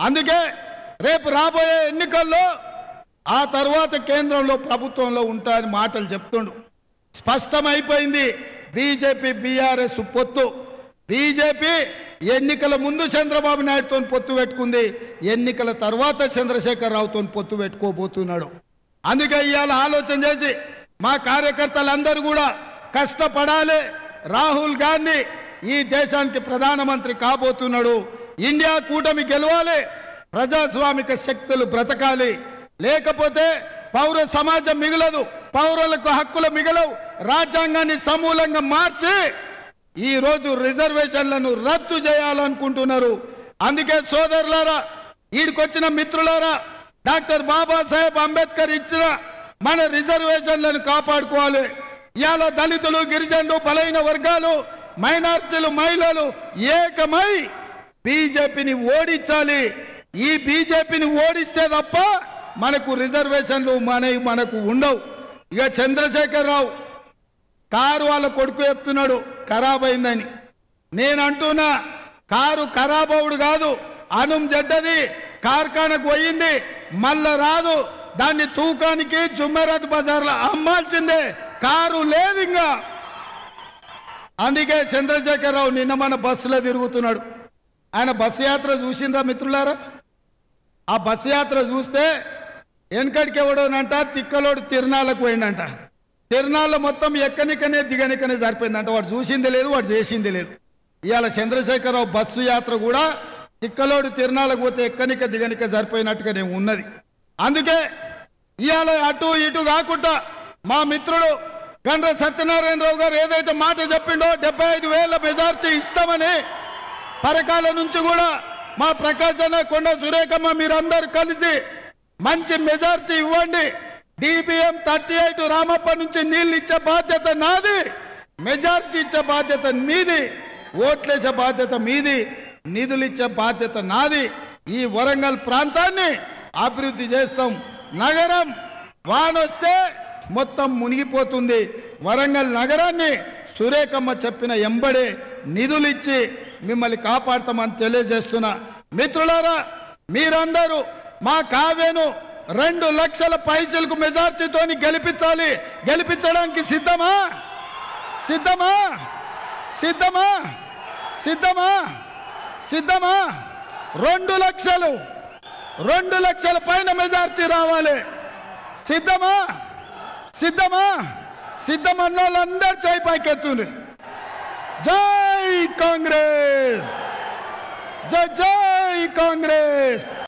అందుకే రేపు రాబోయే ఎన్నికల్లో ఆ తర్వాత కేంద్రంలో ప్రభుత్వంలో ఉంటాయని మాటలు చెప్తుండు. స్పష్టమైపోయింది బీజేపీ బీఆర్ఎస్ పొత్తు. బీజేపీ ఎన్నికల ముందు చంద్రబాబు నాయుడుతో పొత్తు పెట్టుకుంది, ఎన్నికల తర్వాత చంద్రశేఖర్ రావుతో పొత్తు పెట్టుకోబోతున్నాడు. అందుకే ఇవాళ ఆలోచన చేసి మా కార్యకర్తలందరూ కూడా కష్టపడాలి. రాహుల్ గాంధీ ఈ దేశానికి ప్రధానమంత్రి కాబోతున్నాడు. ఇండియా కూటమి గెలవాలి, ప్రజాస్వామిక శక్తులు బ్రతకాలి. లేకపోతే పౌర సమాజం మిగలదు, పౌరులకు హక్కులు మిగలవు. రాజ్యాంగాన్ని సమూలంగా మార్చి ఈరోజు రిజర్వేషన్లను రద్దు చేయాలనుకుంటున్నారు. అందుకే సోదరులారా, ఈడికొచ్చిన మిత్రులారా, డాక్టర్ బాబాసాహెబ్ అంబేద్కర్ ఇచ్చిన మన రిజర్వేషన్లను కాపాడుకోవాలి. ఇవాళ దళితులు, గిరిజనులు, బలైన వర్గాలు, మైనార్టీలు, మహిళలు ఏకమై బీజేపీని ఓడించాలి. ఈ బీజేపీని ఓడిస్తే తప్ప మనకు రిజర్వేషన్లు మనకు ఉండవు. ఇక చంద్రశేఖర్ రావు కారు వాళ్ళ కొడుకు చెప్తున్నాడు ఖరాబ్ అయిందని. నేను అంటున్నా, కారు ఖరాబ్ అవుడు కాదు, అనుం జడ్డది కార్ఖానకు పోయింది, మళ్ళా రాదు. దాన్ని తూకానికి జుమ్మెరాత్ బజార్లో అమ్మాల్సిందే, కారు లేదు ఇంకా. అందుకే చంద్రశేఖర్ రావు నిన్న మన బస్సులో తిరుగుతున్నాడు. ఆయన బస్సు యాత్ర చూసిండ్రా మిత్రులారా? ఆ బస్సు యాత్ర చూస్తే వెనకడికి ఎవడోనంట తిక్కలోడు తిరునాళ్ళకు పోయిందంట. తిరునాళ్ళలో మొత్తం ఎక్కనికనే దిగనికనే సరిపోయిందంట. వాడు చూసింది లేదు, వాడు చేసింది లేదు. ఇవాళ చంద్రశేఖరరావు బస్సు యాత్ర కూడా తిక్కలోడు తిరునాళ్ళకు పోతే ఎక్కనిక దిగనిక సరిపోయినట్టుగానే ఉన్నది. అందుకే ఇవాళ అటు ఇటు కాకుండా మా మిత్రుడు గండ్ర సత్యనారాయణరావు గారు ఏదైతే మాట చెప్పిండో 75,000 మెజార్టీ ఇస్తామని, పరకాల నుంచి కూడా మా ప్రకాశన, కొండ సురేఖమ్మ మీరందరూ కలిసి మంచి మెజార్టీ ఇవ్వండి. DBM 38 రామప్ప నుంచి నీళ్ళు ఇచ్చే బాధ్యత నాది, మెజార్టీ ఇచ్చే బాధ్యత మీది, ఓట్లేసే బాధ్యత మీది, నిధులు ఇచ్చే బాధ్యత నాది. ఈ వరంగల్ ప్రాంతాన్ని అభివృద్ధి చేస్తాం. నగరం వానొస్తే మొత్తం మునిగిపోతుంది. వరంగల్ నగరాన్ని సురేఖమ్మ చెప్పిన ఎంబడే నిధులు ఇచ్చి మిమ్మల్ని కాపాడతామని తెలియజేస్తున్నా. మిత్రులారా, మీరందరూ మా కావ్యను 2 లక్షల పైచలకు మెజార్టీతో గెలిపించాలి. గెలిపించడానికి సిద్ధమా? సిద్ధమా? సిద్ధమా? సిద్ధమా? సిద్ధమా? 2 లక్షల పైన మెజార్టీ రావాలి. సిద్ధమా? సిద్ధమా? సిద్ధమన్న వాళ్ళందరూ చేయి పైకెత్తుంది. జై కాంగ్రెస్, జై జై కాంగ్రెస్.